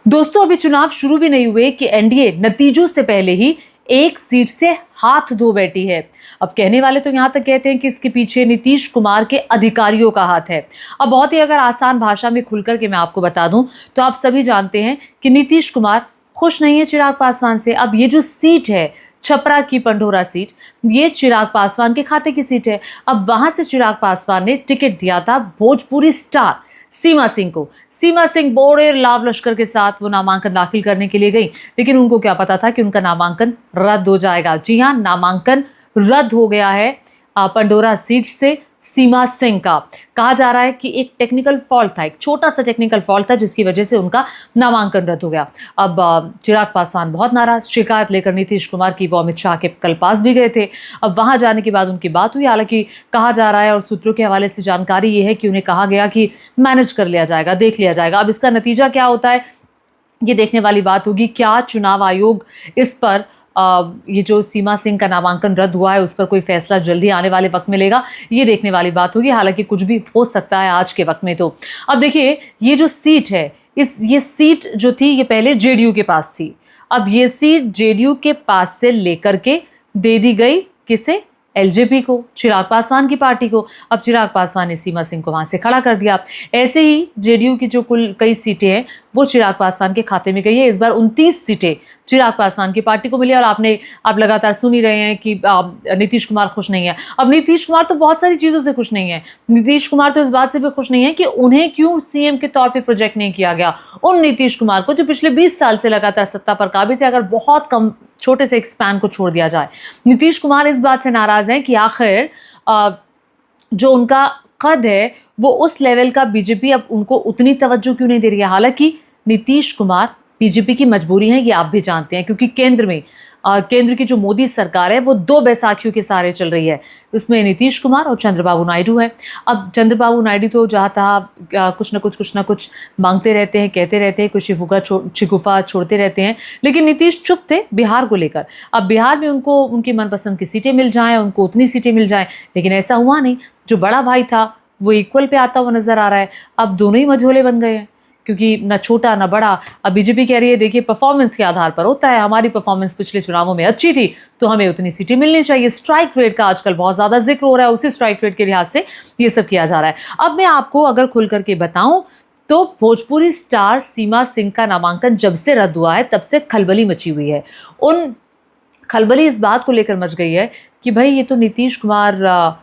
दोस्तों, अभी चुनाव शुरू भी नहीं हुए कि एनडीए नतीजों से पहले ही एक सीट से हाथ धो बैठी है। अब कहने वाले तो यहां तक कहते हैं कि इसके पीछे नीतीश कुमार के अधिकारियों का हाथ है। अब बहुत ही अगर आसान भाषा में खुलकर के मैं आपको बता दूं तो आप सभी जानते हैं कि नीतीश कुमार खुश नहीं है चिराग पासवान से। अब ये जो सीट है, छपरा की पंडोरा सीट, ये चिराग पासवान के खाते की सीट है। अब वहां से चिराग पासवान ने टिकट दिया था भोजपुरी स्टार सीमा सिंह को। सीमा सिंह बड़े लाव लश्कर के साथ वो नामांकन दाखिल करने के लिए गई, लेकिन उनको क्या पता था कि उनका नामांकन रद्द हो जाएगा। जी हां, नामांकन रद्द हो गया है पंडोरा सीट से सीमा सिंह का। कहा जा रहा है कि एक टेक्निकल फॉल्ट था, एक छोटा सा टेक्निकल फॉल्ट था जिसकी वजह से उनका नामांकन रद्द हो गया। अब चिराग पासवान बहुत नाराज, शिकायत लेकर नीतीश कुमार की वो अमित शाह के कल पास भी गए थे। अब वहां जाने के बाद उनकी बात हुई। हालांकि कहा जा रहा है और सूत्रों के हवाले से जानकारी ये है कि उन्हें कहा गया कि मैनेज कर लिया जाएगा, देख लिया जाएगा। अब इसका नतीजा क्या होता है ये देखने वाली बात होगी। क्या चुनाव आयोग इस पर ये जो सीमा सिंह का नामांकन रद्द हुआ है उस पर कोई फैसला जल्दी आने वाले वक्त में लेगा, ये देखने वाली बात होगी। हालांकि कुछ भी हो सकता है आज के वक्त में। तो अब देखिए, ये जो सीट है, ये सीट जो थी ये पहले जेडीयू के पास थी। अब ये सीट जेडीयू के पास से लेकर के दे दी गई किसे? एलजेपी को, चिराग पासवान की पार्टी को। अब चिराग पासवान ने सीमा सिंह को वहां से खड़ा कर दिया। ऐसे ही जेडीयू की जो कुल कई सीटें हैं वो चिराग पासवान के खाते में गई है। इस बार 29 सीटें चिराग पासवान की पार्टी को मिली। और आप लगातार सुन ही रहे हैं कि नीतीश कुमार खुश नहीं है। अब नीतीश कुमार तो बहुत सारी चीज़ों से खुश नहीं है। नीतीश कुमार तो इस बात से भी खुश नहीं है कि उन्हें क्यों सीएम के तौर पे प्रोजेक्ट नहीं किया गया। उन नीतीश कुमार को जो पिछले 20 साल से लगातार सत्ता पर काबिज है, अगर बहुत कम छोटे से एक स्पैन को छोड़ दिया जाए, नीतीश कुमार इस बात से नाराज हैं कि आखिर जो उनका कद है वो उस लेवल का बीजेपी अब उनको उतनी तवज्जो क्यों नहीं दे रही है। हालांकि नीतीश कुमार बीजेपी की मजबूरी है, ये आप भी जानते हैं, क्योंकि केंद्र की जो मोदी सरकार है वो दो बैसाखियों के सहारे चल रही है। उसमें नीतीश कुमार और चंद्रबाबू नायडू है। अब चंद्रबाबू नायडू तो जहाँ तहाँ कुछ ना कुछ मांगते रहते हैं, कहते रहते हैं, कुछ शिगुफा छोड़ते रहते हैं। लेकिन नीतीश चुप थे बिहार को लेकर। अब बिहार में उनको उनकी मनपसंद की सीटें मिल जाएं, उनको उतनी सीटें मिल जाएं, लेकिन ऐसा हुआ नहीं। जो बड़ा भाई था वो इक्वल पे आता हुआ नजर आ रहा है। अब दोनों ही मझोले बन गए हैं, क्योंकि ना छोटा ना बड़ा। अब बीजेपी कह रही है देखिए परफॉर्मेंस के आधार पर होता है, हमारी परफॉर्मेंस पिछले चुनावों में अच्छी थी तो हमें उतनी सीटें मिलनी चाहिए। स्ट्राइक रेट का आजकल बहुत ज्यादा जिक्र हो रहा है, उसी स्ट्राइक रेट के लिहाज से ये सब किया जा रहा है। अब मैं आपको अगर खुल करके बताऊं तो भोजपुरी स्टार सीमा सिंह का नामांकन जब से रद्द हुआ है तब से खलबली मची हुई है। उन खलबली इस बात को लेकर मच गई है कि भाई ये तो नीतीश कुमार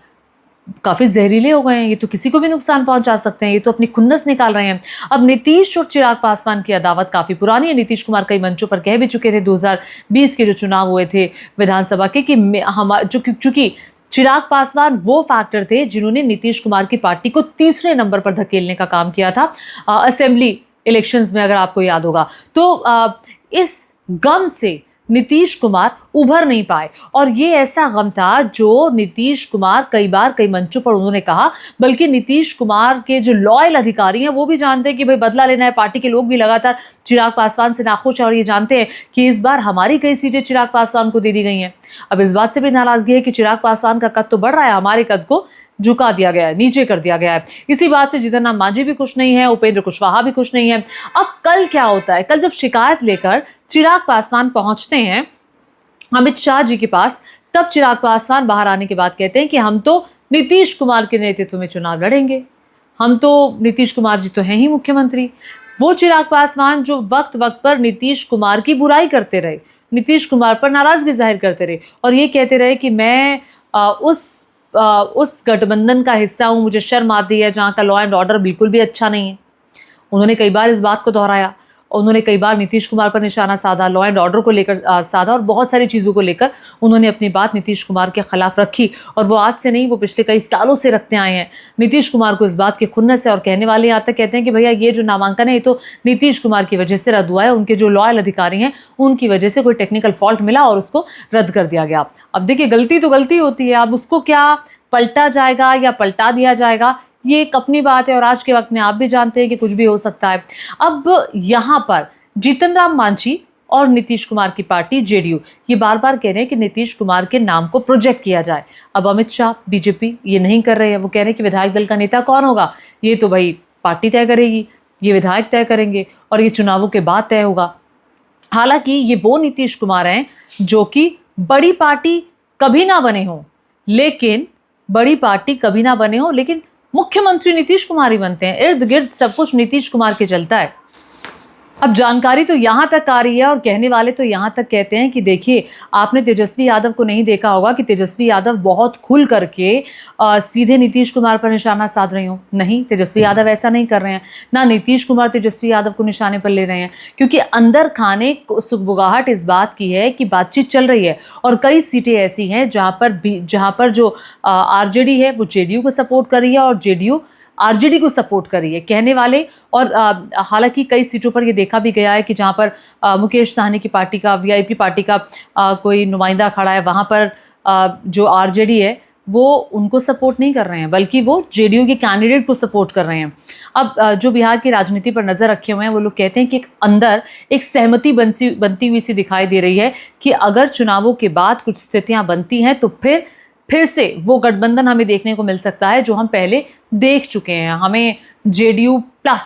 काफी जहरीले हो गए हैं, ये तो किसी को भी नुकसान पहुंचा सकते हैं, ये तो अपनी खुन्नस निकाल रहे हैं। अब नीतीश और चिराग पासवान की अदावत काफी पुरानी है। नीतीश कुमार कई मंचों पर कह भी चुके थे 2020 के जो चुनाव हुए थे विधानसभा के कि चूंकि चिराग पासवान वो फैक्टर थे जिन्होंने नीतीश कुमार की पार्टी को तीसरे नंबर पर धकेलने का काम किया था असेंबली इलेक्शंस में, अगर आपको याद होगा। तो इस गम से नीतीश कुमार उभर नहीं पाए। और ये ऐसा गम था जो नीतीश कुमार कई बार कई मंचों पर उन्होंने कहा, बल्कि नीतीश कुमार के जो लॉयल अधिकारी हैं वो भी जानते हैं कि भाई बदला लेना है। पार्टी के लोग भी लगातार चिराग पासवान से नाखुश हैं और ये जानते हैं कि इस बार हमारी कई सीटें चिराग पासवान को दे दी गई हैं। अब इस बात से भी नाराजगी है कि चिराग पासवान का कद तो बढ़ रहा है, हमारे कद को झुका दिया गया है, नीचे कर दिया गया है। इसी बात से जीतन राम मांझी भी खुश नहीं है, उपेंद्र कुशवाहा भी खुश नहीं है। अब कल क्या होता है, कल जब शिकायत लेकर चिराग पासवान पहुंचते हैं अमित शाह जी के पास, तब चिराग पासवान बाहर आने के बाद कहते हैं कि हम तो नीतीश कुमार के नेतृत्व में चुनाव लड़ेंगे, हम तो नीतीश कुमार जी तो हैं ही मुख्यमंत्री। वो चिराग पासवान जो वक्त वक्त पर नीतीश कुमार की बुराई करते रहे, नीतीश कुमार पर नाराजगी जाहिर करते रहे और ये कहते रहे कि मैं उस गठबंधन का हिस्सा हूं, मुझे शर्म आती है जहां का लॉ एंड ऑर्डर बिल्कुल भी अच्छा नहीं है। उन्होंने कई बार इस बात को दोहराया, उन्होंने कई बार नीतीश कुमार पर निशाना साधा, लॉ एंड ऑर्डर को लेकर साधा और बहुत सारी चीज़ों को लेकर उन्होंने अपनी बात नीतीश कुमार के खिलाफ रखी। और वो आज से नहीं, वो पिछले कई सालों से रखते आए हैं। नीतीश कुमार को इस बात की खुन्नस है और कहने वाले यहाँ तक कहते हैं कि भैया ये जो नामांकन है ये तो नीतीश कुमार की वजह से रद्द हुआ है, उनके जो लॉयल अधिकारी हैं उनकी वजह से कोई टेक्निकल फॉल्ट मिला और उसको रद्द कर दिया गया। अब देखिए, गलती तो गलती होती है, अब उसको क्या पलटा जाएगा या पलटा दिया जाएगा ये एक अपनी बात है और आज के वक्त में आप भी जानते हैं कि कुछ भी हो सकता है। अब यहाँ पर जीतन राम मांझी और नीतीश कुमार की पार्टी जेडीयू ये बार बार कह रहे हैं कि नीतीश कुमार के नाम को प्रोजेक्ट किया जाए। अब अमित शाह बीजेपी ये नहीं कर रहे हैं, वो कह रहे हैं कि विधायक दल का नेता कौन होगा ये तो भाई पार्टी तय करेगी। ये विधायक तय करेंगे और ये चुनावों के बाद तय होगा। हालांकि ये वो नीतीश कुमार हैं जो कि बड़ी पार्टी कभी ना बने हों, लेकिन मुख्यमंत्री नीतीश कुमार ही बनते हैं। इर्द गिर्द सब कुछ नीतीश कुमार के चलता है। अब जानकारी तो यहां तक आ रही है और कहने वाले तो यहां तक कहते हैं कि देखिए, आपने तेजस्वी यादव को नहीं देखा होगा कि तेजस्वी यादव बहुत खुल करके सीधे नीतीश कुमार पर निशाना साध रहे हो। नहीं, तेजस्वी यादव ऐसा नहीं कर रहे हैं, ना नीतीश कुमार तेजस्वी यादव को निशाने पर ले रहे हैं, क्योंकि अंदर खाने सुगबुगाहट इस बात की है कि बातचीत चल रही है और कई सीटें ऐसी हैं जहां पर जो आरजेडी है वो जेडीयू को सपोर्ट कर रही है और जेडीयू आरजेडी को सपोर्ट कर रही है कहने वाले। और हालांकि कई सीटों पर ये देखा भी गया है कि जहां पर मुकेश साहनी की पार्टी का, वीआईपी पार्टी का कोई नुमाइंदा खड़ा है, वहां पर जो आरजेडी है वो उनको सपोर्ट नहीं कर रहे हैं, बल्कि वो जेडीयू के कैंडिडेट को सपोर्ट कर रहे हैं। अब जो बिहार की राजनीति पर नज़र रखे हुए हैं वो लोग कहते हैं कि अंदर एक सहमति बनती हुई सी दिखाई दे रही है कि अगर चुनावों के बाद कुछ स्थितियां बनती हैं तो फिर से वो गठबंधन हमें देखने को मिल सकता है जो हम पहले देख चुके हैं। हमें जेडीयू प्लस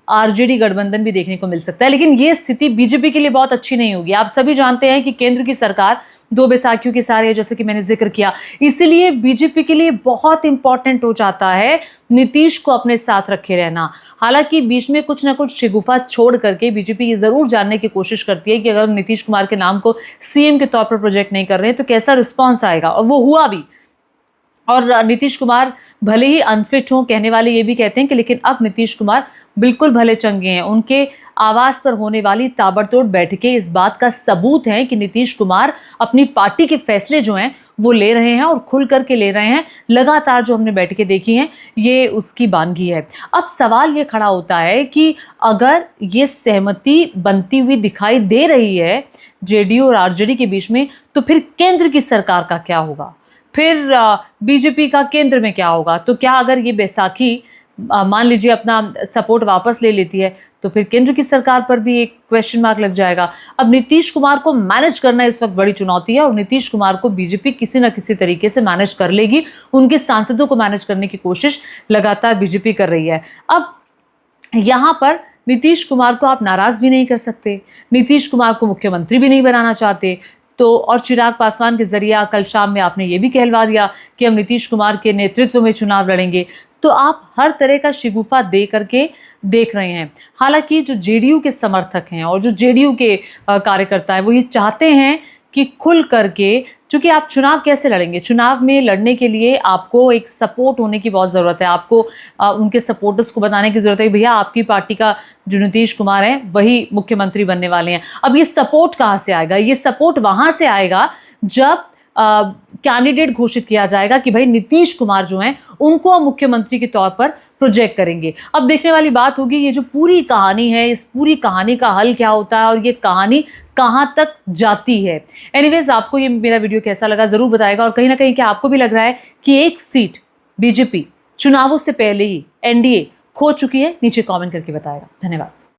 आरजेडी गठबंधन भी देखने को मिल सकता है, लेकिन ये स्थिति बीजेपी के लिए बहुत अच्छी नहीं होगी। आप सभी जानते हैं कि केंद्र की सरकार दो बैसाखियों की सारी है, जैसे कि मैंने जिक्र किया, इसीलिए बीजेपी के लिए बहुत इंपॉर्टेंट हो जाता है नीतीश को अपने साथ रखे रहना। हालांकि बीच में कुछ ना कुछ शिगुफा छोड़ करके बीजेपी ये जरूर जानने की कोशिश करती है कि अगर नीतीश कुमार के नाम को सीएम के तौर पर प्रोजेक्ट नहीं कर रहे हैं तो कैसा रिस्पॉन्स आएगा, और वो हुआ भी। और नीतीश कुमार भले ही अनफिट हों, कहने वाले ये भी कहते हैं कि लेकिन अब नीतीश कुमार बिल्कुल भले चंगे हैं। उनके आवास पर होने वाली ताबड़तोड़ बैठकें इस बात का सबूत हैं कि नीतीश कुमार अपनी पार्टी के फैसले जो हैं वो ले रहे हैं और खुल करके ले रहे हैं। लगातार जो हमने बैठकें देखी हैं ये उसकी बानगी है। अब सवाल ये खड़ा होता है कि अगर ये सहमति बनती हुई दिखाई दे रही है जेडीयू और आरजेडी के बीच में, तो फिर केंद्र की सरकार का क्या होगा, फिर बीजेपी का केंद्र में क्या होगा। तो क्या अगर ये बैसाखी मान लीजिए अपना सपोर्ट वापस ले लेती है तो फिर केंद्र की सरकार पर भी एक क्वेश्चन मार्क लग जाएगा। अब नीतीश कुमार को मैनेज करना इस वक्त बड़ी चुनौती है और नीतीश कुमार को बीजेपी किसी न किसी तरीके से मैनेज कर लेगी। उनके सांसदों को मैनेज करने की कोशिश लगातार बीजेपी कर रही है। अब यहाँ पर नीतीश कुमार को आप नाराज भी नहीं कर सकते, नीतीश कुमार को मुख्यमंत्री भी नहीं बनाना चाहते, तो और चिराग पासवान के जरिए कल शाम में आपने ये भी कहलवा दिया कि हम नीतीश कुमार के नेतृत्व में चुनाव लड़ेंगे। तो आप हर तरह का शिगुफा दे करके देख रहे हैं। हालांकि जो जेडीयू के समर्थक हैं और जो जेडीयू के कार्यकर्ता हैं वो ये चाहते हैं कि खुल करके, चूंकि आप चुनाव कैसे लड़ेंगे, चुनाव में लड़ने के लिए आपको एक सपोर्ट होने की बहुत ज़रूरत है। आपको उनके सपोर्टर्स को बताने की ज़रूरत है कि भैया आपकी पार्टी का जो नीतीश कुमार है वही मुख्यमंत्री बनने वाले हैं। अब ये सपोर्ट कहाँ से आएगा? ये सपोर्ट वहाँ से आएगा जब कैंडिडेट घोषित किया जाएगा कि भाई नीतीश कुमार जो हैं उनको हम मुख्यमंत्री के तौर पर प्रोजेक्ट करेंगे। अब देखने वाली बात होगी ये जो पूरी कहानी है, इस पूरी कहानी का हल क्या होता है और ये कहानी कहाँ तक जाती है। एनीवेज, आपको ये मेरा वीडियो कैसा लगा ज़रूर बताएगा, और कहीं ना कहीं क्या आपको भी लग रहा है कि एक सीट बीजेपी चुनावों से पहले ही एनडीए खो चुकी है? नीचे कॉमेंट करके बताएगा। धन्यवाद।